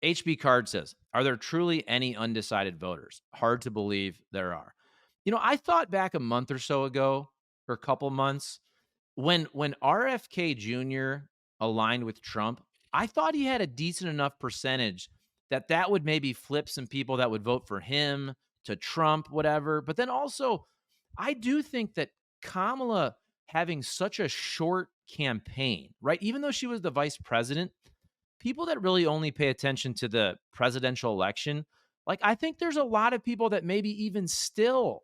HB Card says, "Are there truly any undecided voters? Hard to believe there are." I thought back a month or so ago, or a couple months, when RFK Jr. aligned with Trump, I thought he had a decent enough percentage that that would maybe flip some people that would vote for him to Trump, whatever. But then also, I do think that Kamala having such a short campaign, right? Even though she was the vice president, people that really only pay attention to the presidential election, like I think there's a lot of people that maybe even still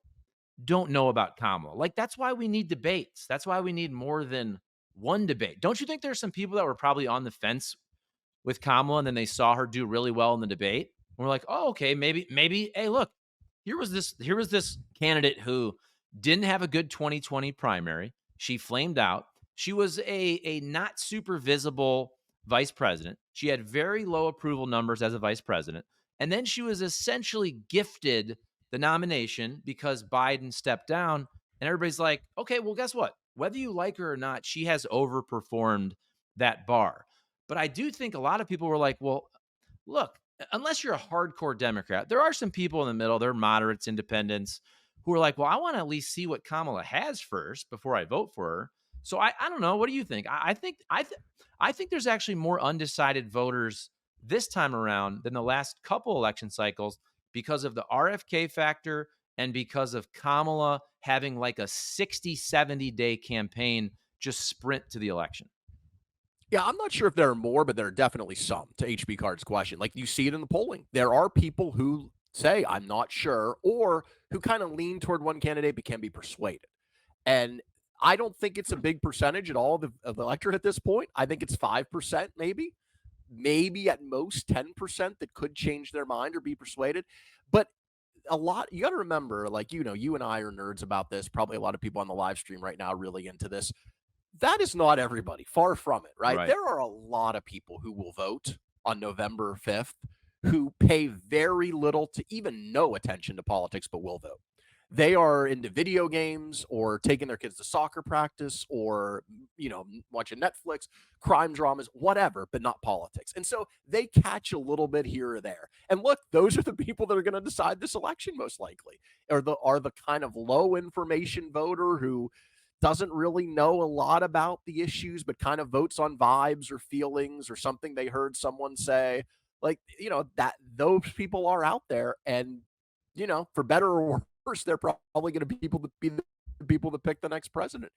don't know about Kamala. Like that's why we need debates. That's why we need more than one debate. Don't you think there's some people that were probably on the fence with Kamala and then they saw her do really well in the debate? And we're like, oh, okay, maybe, hey, look, here was this candidate who didn't have a good 2020 primary. She flamed out. She was a not super visible vice president. She had very low approval numbers as a vice president. And then she was essentially gifted the nomination because Biden stepped down. And everybody's like, okay, well, guess what? Whether you like her or not, she has overperformed that bar. But I do think a lot of people were like, well, look, unless you're a hardcore Democrat, there are some people in the middle, they're moderates, independents, who are like, well, I want to at least see what Kamala has first before I vote for her. So I don't know. What do you think? I think there's actually more undecided voters this time around than the last couple election cycles because of the RFK factor and because of Kamala having like a 60, 70-day campaign just sprint to the election. Yeah, I'm not sure if there are more, but there are definitely some, to HB Card's question. Like, you see it in the polling. There are people who say, I'm not sure, or who kind of lean toward one candidate but can be persuaded. And I don't think it's a big percentage at all of the electorate at this point. I think it's 5%, maybe at most 10% that could change their mind or be persuaded. But a lot, you got to remember, like, you and I are nerds about this. Probably a lot of people on the live stream right now are really into this. That is not everybody. Far from it, right? Right. There are a lot of people who will vote on November 5th who pay very little to even no attention to politics, but will vote. They are into video games or taking their kids to soccer practice or, watching Netflix, crime dramas, whatever, but not politics. And so they catch a little bit here or there. And look, those are the people that are going to decide this election most likely. Are the kind of low information voter who doesn't really know a lot about the issues, but kind of votes on vibes or feelings or something they heard someone say. Like, that those people are out there. And, for better or worse, they're probably going to be the people that pick the next president.